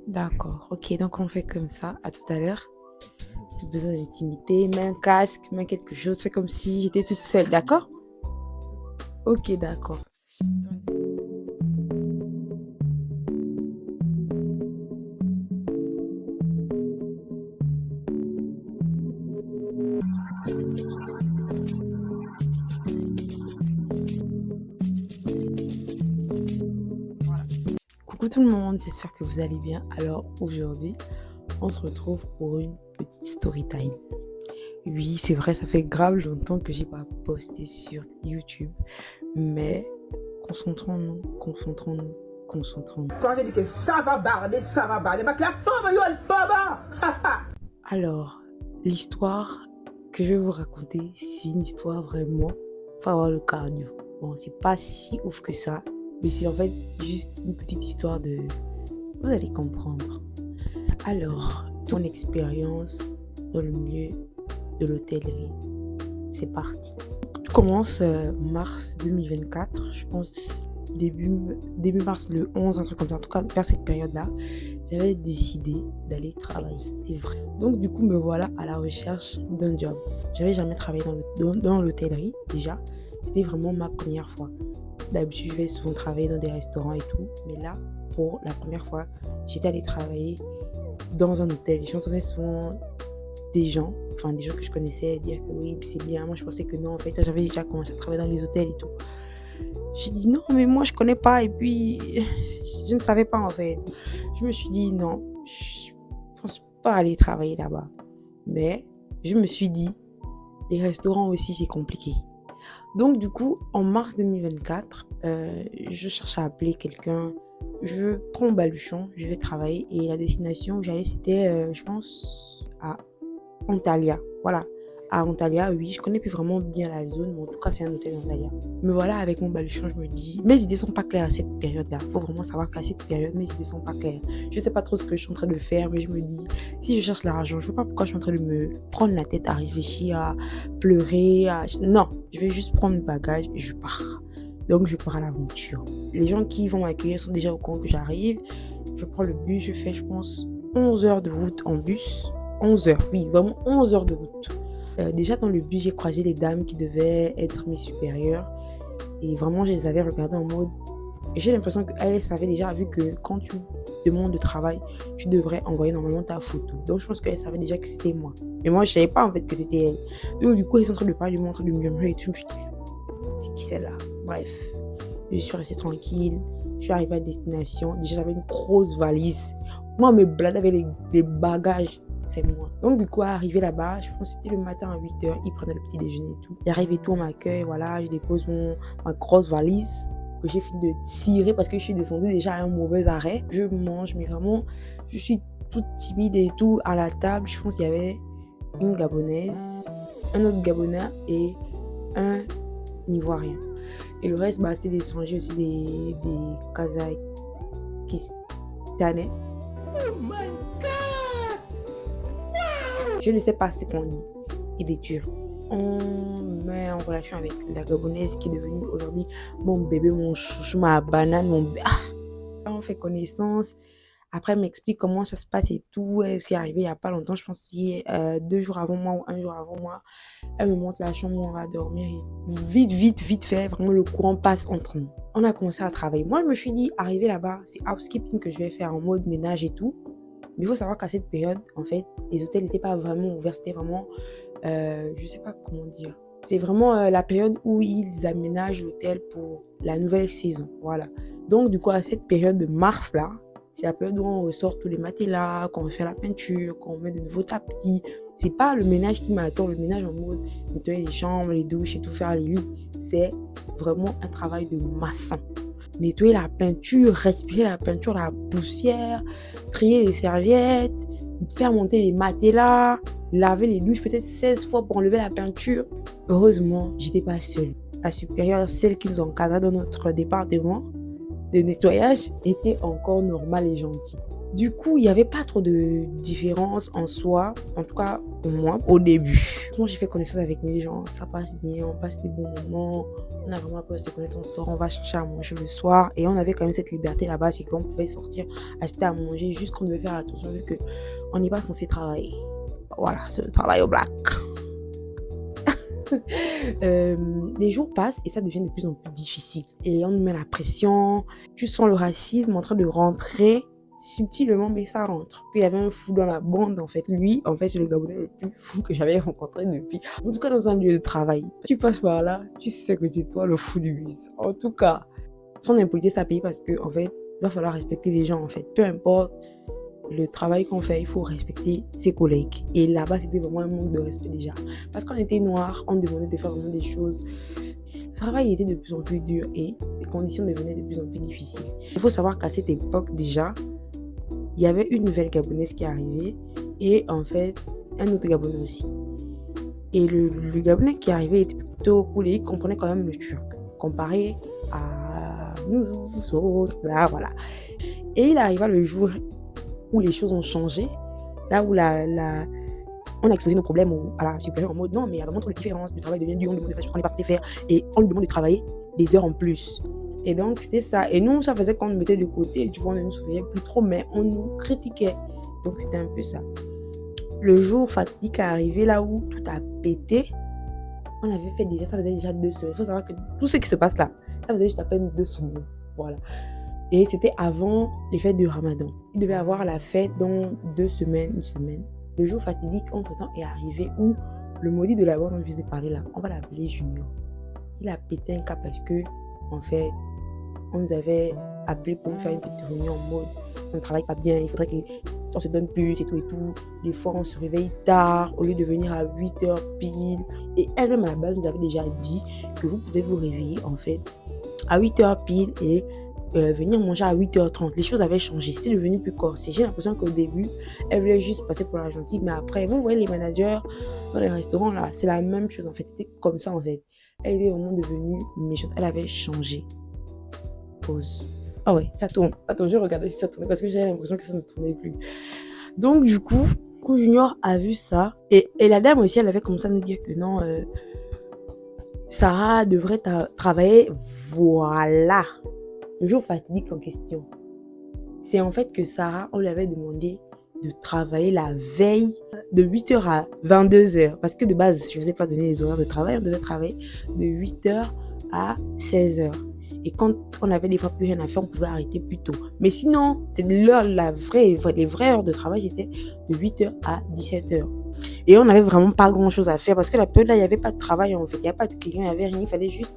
D'accord, ok, donc on fait comme ça, à tout à l'heure. J'ai besoin d'intimité, mets un casque, mets quelque chose, fais comme si j'étais toute seule, d'accord? Ok, d'accord. Coucou tout le monde, j'espère que vous allez bien. Alors aujourd'hui, on se retrouve pour une petite story time. Oui, c'est vrai, ça fait grave longtemps que j'ai pas posté sur YouTube, mais concentrons-nous, concentrons-nous, concentrons-nous. Quand j'ai dit que ça va barder, mais que la femme, elle femme. Alors, l'histoire que je vais vous raconter, c'est une histoire vraiment, faut avoir le cardio. Bon, c'est pas si ouf que ça, mais c'est en fait juste une petite histoire de... Vous allez comprendre. Alors, ton expérience dans le milieu de l'hôtellerie, c'est parti. Tout commence mars 2024, je pense début mars, le 11, un truc comme ça. En tout cas, vers cette période-là, j'avais décidé d'aller travailler, c'est vrai. Donc du coup, me voilà à la recherche d'un job. J'avais jamais travaillé dans l'hôtellerie déjà. C'était vraiment ma première fois. D'habitude, je vais souvent travailler dans des restaurants et tout. Mais là, pour la première fois, j'étais allée travailler dans un hôtel. J'entendais souvent des gens que je connaissais dire que oui, c'est bien. Moi, je pensais que non. En fait, j'avais déjà commencé à travailler dans les hôtels et tout. J'ai dit non, mais moi, je connais pas. Et puis, je ne savais pas en fait. Je me suis dit non, je pense pas aller travailler là-bas. Mais je me suis dit, les restaurants aussi, c'est compliqué. Donc, du coup, en mars 2024, je cherche à appeler quelqu'un. Je prends mon baluchon, je vais travailler. Et la destination où j'allais, c'était, je pense, à Antalya. Voilà. À Antalya, oui, je connais plus vraiment bien la zone, mais en tout cas, c'est un hôtel d'Antalya. Mais voilà, avec mon baluchon, je me dis, mes idées sont pas claires à cette période-là. Il faut vraiment savoir qu'à cette période, mes idées sont pas claires. Je sais pas trop ce que je suis en train de faire, mais je me dis, si je cherche l'argent, je sais pas pourquoi je suis en train de me prendre la tête à réfléchir, à pleurer, Non, je vais juste prendre mes bagages et je pars. Donc, je pars à l'aventure. Les gens qui vont m'accueillir sont déjà au courant que j'arrive. Je prends le bus, je fais, je pense, 11 heures de route en bus. 11 heures, oui, vraiment 11 heures de route. Déjà dans le bus, j'ai croisé les dames qui devaient être mes supérieures. Et vraiment, je les avais regardées en mode... J'ai l'impression qu'elles savaient déjà, vu que quand tu demandes de travail, tu devrais envoyer normalement ta photo. Donc, je pense qu'elles savaient déjà que c'était moi. Mais moi, je savais pas en fait que c'était elles. Donc, du coup, elles sont en train de parler de moi, en train de murmurer et tout. Je me suis dit, c'est qui celle-là? Bref, je suis restée tranquille. Je suis arrivée à destination. Déjà, j'avais une grosse valise. Moi, mes blades avec des bagages. C'est moi. Donc, du coup, arrivé là-bas, je pense que c'était le matin à 8h, ils prenaient le petit déjeuner et tout. J'arrive et tout, on m'accueille, voilà, je dépose ma grosse valise que j'ai fini de tirer parce que je suis descendue déjà à un mauvais arrêt. Je mange, mais vraiment, je suis toute timide et tout. À la table, je pense qu'il y avait une Gabonaise, un autre Gabonais et un Ivoirien. Et le reste, c'était des étrangers aussi, des Kazakhstanais. Oh my God! Je ne sais pas ce qu'on dit. Et des Turcs. On met en relation avec la Gabonaise qui est devenue aujourd'hui mon bébé, mon chouchou, ma banane, On fait connaissance. Après, elle m'explique comment ça se passe et tout. Elle s'est arrivée il n'y a pas longtemps, je pense que 2 jours avant moi ou 1 jour avant moi. Elle me montre la chambre où on va dormir. Et vite fait, vraiment le courant passe entre nous. On a commencé à travailler. Moi, je me suis dit, arrivé là-bas, c'est housekeeping que je vais faire en mode ménage et tout. Mais il faut savoir qu'à cette période, en fait, les hôtels n'étaient pas vraiment ouverts. C'était vraiment, je sais pas comment dire. C'est vraiment la période où ils aménagent l'hôtel pour la nouvelle saison. Voilà. Donc, du coup, à cette période de mars-là, c'est la période où on ressort tous les matelas, qu'on refait la peinture, qu'on met de nouveaux tapis. C'est pas le ménage qui m'attend, le ménage en mode nettoyer les chambres, les douches et tout, faire les lits. C'est vraiment un travail de maçon. Nettoyer la peinture, respirer la peinture, la poussière, trier les serviettes, faire monter les matelas, laver les douches peut-être 16 fois pour enlever la peinture. Heureusement, j'étais pas seule. La supérieure, celle qui nous encadrait dans notre département de nettoyage, était encore normale et gentille. Du coup, il n'y avait pas trop de différence en soi, en tout cas pour moi, au début. Moi, j'ai fait connaissance avec mes gens, ça passe bien, on passe des bons moments, on a vraiment peur de se connaître, on sort, on va chercher à manger le soir, et on avait quand même cette liberté là-bas, c'est qu'on pouvait sortir, acheter à manger, juste qu'on devait faire attention vu qu'on n'est pas censé travailler. Voilà, c'est le travail au black. Les jours passent et ça devient de plus en plus difficile. Et on nous met la pression, tu sens le racisme en train de rentrer subtilement, mais ça rentre. Puis il y avait un fou dans la bande, en fait. Lui, en fait, c'est le Gabonais le plus fou que j'avais rencontré depuis. En tout cas, dans un lieu de travail. Tu passes par là, tu sais que c'est toi le fou du bus. En tout cas, son impolitesse à payer parce que, en fait, il va falloir respecter les gens, en fait. Peu importe le travail qu'on fait, il faut respecter ses collègues. Et là-bas, c'était vraiment un manque de respect déjà. Parce qu'on était noirs, on demandait de faire vraiment des choses. Le travail était de plus en plus dur et les conditions devenaient de plus en plus difficiles. Il faut savoir qu'à cette époque déjà, il y avait une nouvelle Gabonaise qui arrivait et en fait, un autre Gabonais aussi. Et le Gabonais qui arrivait était plutôt cool et il comprenait quand même le turc, comparé à nous autres, là, voilà. Et il arriva le jour où les choses ont changé, là où on a exposé nos problèmes à la supérieure en mode non, mais il y a vraiment trop de différence, le travail devient dur, on demande de faire ce qu'on est parti faire et on lui demande de travailler des heures en plus. Et donc, c'était ça. Et nous, ça faisait qu'on nous mettait de côté, tu vois, on ne nous surveillait plus trop, mais on nous critiquait. Donc, c'était un peu ça. Le jour fatidique est arrivé, là où tout a pété, on avait fait déjà, ça faisait déjà 2 semaines. Il faut savoir que tout ce qui se passe là, ça faisait juste à peine 2 semaines. Voilà. Et c'était avant les fêtes de Ramadan. Il devait avoir la fête dans 2 semaines, 1 semaine. Le jour fatidique, entre-temps, est arrivé où le maudit de la bande dont je vous ai parlé là, on va l'appeler Junior. Il a pété un cap parce que, en fait, on nous avait appelé pour nous faire une petite réunion en mode on ne travaille pas bien, il faudrait qu'on se donne plus et tout et tout. Des fois, on se réveille tard au lieu de venir à 8h pile. Et elle-même, à la base, nous avait déjà dit que vous pouvez vous réveiller, en fait, à 8h pile et venir manger à 8h30. Les choses avaient changé, c'était devenu plus corsé. J'ai l'impression qu'au début, elle voulait juste passer pour la gentille, mais après, vous voyez les managers dans les restaurants là, c'est la même chose en fait. C'était comme ça en fait. Elle était vraiment devenue méchante, elle avait changé. Pause. Ah ouais, ça tourne. Attends, je regardais si ça tournait parce que j'avais l'impression que ça ne tournait plus. Donc du coup, Junior a vu ça et la dame aussi, elle avait commencé à nous dire que non, Sarah devrait travailler. Voilà. Le jour fatidique en question. C'est en fait que Sarah, on lui avait demandé de travailler la veille de 8h à 22h. Parce que de base, je ne vous ai pas donné les horaires de travail, on devait travailler de 8h à 16h. Et quand on avait des fois plus rien à faire, on pouvait arrêter plus tôt. Mais sinon, c'est l'heure, les vraies heures de travail, c'était de 8h à 17h. Et on n'avait vraiment pas grand-chose à faire parce que la période là, il n'y avait pas de travail en fait, il n'y avait pas de clients, il n'y avait rien, il fallait juste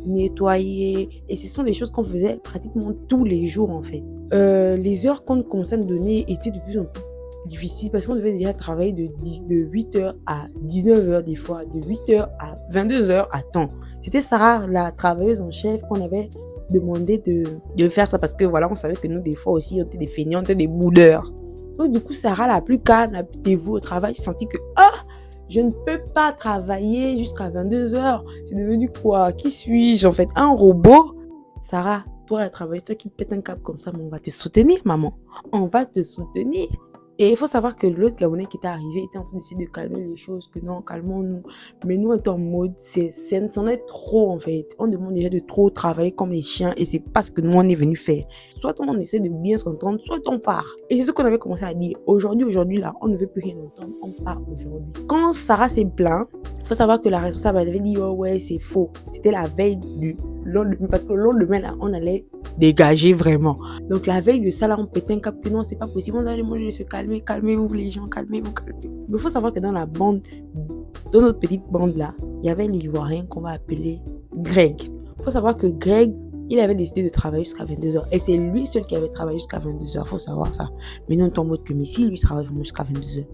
nettoyer. Et ce sont des choses qu'on faisait pratiquement tous les jours en fait. Les heures qu'on commençait à nous donner étaient de plus en plus difficiles parce qu'on devait déjà travailler de 8h à 19h des fois, de 8h à 22h à temps. C'était Sarah, la travailleuse en chef, qu'on avait demandé de faire ça parce que voilà, on savait que nous des fois aussi, on était des feignants, on était des boudeurs. Donc du coup, Sarah, la plus calme, la plus dévouée au travail, sentit que je ne peux pas travailler jusqu'à 22h. C'est devenu quoi? Qui suis-je en fait? Un robot? Sarah, toi la travailleuse, toi qui pète un câble comme ça, mais on va te soutenir, maman. On va te soutenir. Et il faut savoir que l'autre Gabonais qui était arrivé était en train d'essayer de calmer les choses, que non, calmons-nous. Mais nous, on est en mode, c'en est trop en fait. On demande déjà de trop travailler comme les chiens et c'est pas ce que nous, on est venu faire. Soit on essaie de bien s'entendre, soit on part. Et c'est ce qu'on avait commencé à dire. Aujourd'hui là, on ne veut plus rien entendre, on part aujourd'hui. Quand Sarah s'est plainte, il faut savoir que la responsable avait dit, oh ouais, c'est faux. C'était la veille du lendemain, parce que le lendemain là, on allait dégager vraiment. Donc la veille de ça là, on pétait un cap que non, c'est pas possible, on a demandé de se calmer, calmez-vous les gens, calmez-vous. Mais il faut savoir que dans la bande, dans notre petite bande là, il y avait un Ivoirien qu'on va appeler Greg. Il faut savoir que Greg, il avait décidé de travailler jusqu'à 22h et c'est lui seul qui avait travaillé jusqu'à 22h, il faut savoir ça. Mais nous on est en mode que mais si lui travaille vraiment jusqu'à 22h,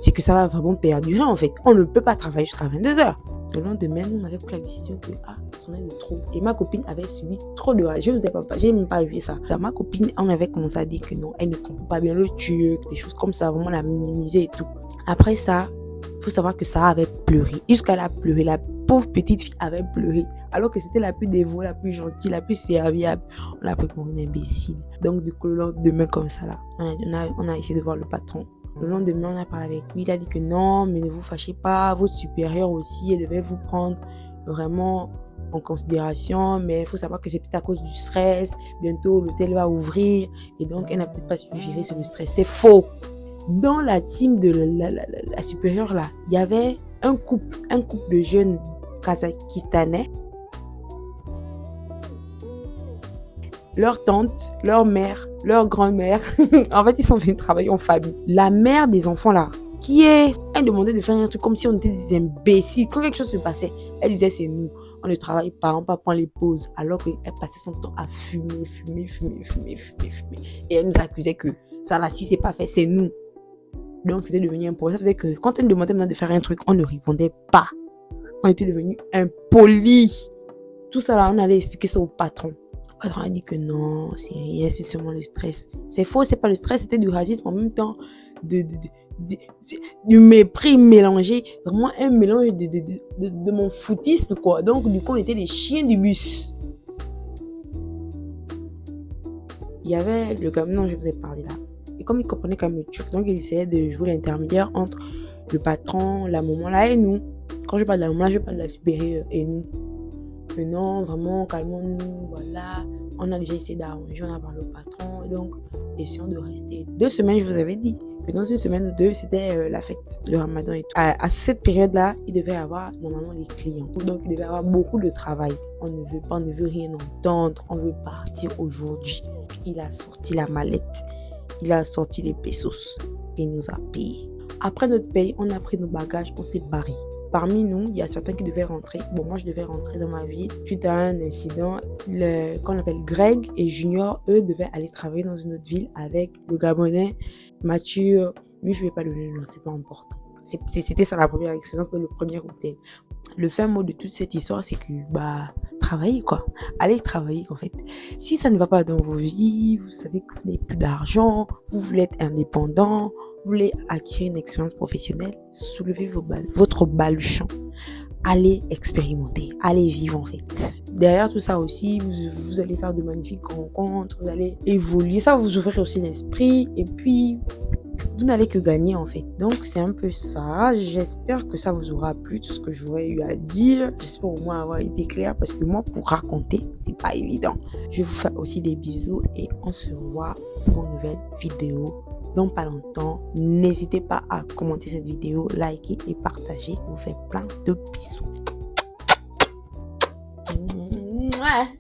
c'est que ça va vraiment perdurer en fait. On ne peut pas travailler jusqu'à 22h. Le lendemain, on avait pris la décision que c'en est de trop. Et ma copine avait subi trop de rage. Je ne sais pas, j'ai même pas vu ça. Dans ma copine, on avait commencé à dire que non, elle ne comprend pas bien le turc, des choses comme ça, vraiment la minimiser et tout. Après ça, il faut savoir que Sarah avait pleuré. Jusqu'à elle a pleuré, pauvre petite fille avait pleuré. Alors que c'était la plus dévouée, la plus gentille, la plus serviable. On l'a pris pour une imbécile. Donc, du coup, le lendemain, comme ça, là, on a essayé de voir le patron. Le lendemain, on a parlé avec lui. Il a dit que non, mais ne vous fâchez pas. Votre supérieur aussi, elle devait vous prendre vraiment en considération. Mais il faut savoir que c'est peut-être à cause du stress. Bientôt, l'hôtel va ouvrir. Et donc, elle n'a peut-être pas su gérer ce stress. C'est faux. Dans la team de la supérieure, là, il y avait un couple de jeunes kazakhstanais. Leur tante, leur mère, leur grand-mère. En fait, ils sont venus travailler en famille. La mère des enfants là, elle demandait de faire un truc comme si on était des imbéciles. Quand quelque chose se passait, elle disait c'est nous. On ne travaille pas, on ne peut pas prendre les pauses. Alors qu'elle passait son temps à fumer. Et elle nous accusait que ça là, si c'est pas fait, c'est nous. Donc c'était devenu impossible. Ça faisait que quand elle nous demandait maintenant de faire un truc, on ne répondait pas. On était devenu impolis. Tout ça là, on allait expliquer ça au patron. Le patron a dit que non, c'est rien, c'est seulement le stress. C'est faux, c'est pas le stress, c'était du racisme en même temps, du mépris mélangé, vraiment un mélange de mon foutisme, quoi. Donc, du coup, on était des chiens du bus. Il y avait le gamin dont je vous ai parlé là. Et comme il comprenait quand même le turc, donc il essayait de jouer l'intermédiaire entre le patron, la maman là et nous. Quand je parle de la maman là, je parle de la supérieure et nous. Mais non, vraiment, calmons-nous, voilà. On a déjà essayé d'arranger, on a parlé au patron. Et donc, essayons de rester. 2 semaines, je vous avais dit. Que dans une semaine ou deux, c'était la fête, le ramadan et tout. À cette période-là, il devait y avoir normalement les clients. Donc, il devait y avoir beaucoup de travail. On ne veut pas, on ne veut rien entendre. On veut partir aujourd'hui. Il a sorti la mallette. Il a sorti les pesos. Et il nous a payé. Après notre paye, on a pris nos bagages, on s'est barré. Parmi nous, il y a certains qui devaient rentrer. Bon, moi, je devais rentrer dans ma ville. Suite à un incident, qu'on appelle Greg et Junior, eux, devaient aller travailler dans une autre ville avec le Gabonais Mathieu. Lui, je ne vais pas donner le nom, c'est pas important. C'était ça la première expérience dans le premier hôtel. Le fin mot de toute cette histoire, c'est que, travaillez quoi. Allez travailler en fait. Si ça ne va pas dans vos vies, vous savez que vous n'avez plus d'argent, vous voulez être indépendant, vous voulez acquérir une expérience professionnelle, soulevez votre baluchon. Allez expérimenter, allez vivre en fait. Derrière tout ça aussi, vous allez faire de magnifiques rencontres, vous allez évoluer, ça va vous ouvrir aussi l'esprit et puis vous n'allez que gagner en fait. Donc c'est un peu ça. J'espère que ça vous aura plu tout ce que j'aurais eu à dire. J'espère au moins avoir été clair parce que moi pour raconter c'est pas évident. Je vous fais aussi des bisous et on se revoit pour une nouvelle vidéo dans pas longtemps. N'hésitez pas à commenter cette vidéo, liker et partager. Je vous fais plein de bisous. Ouais.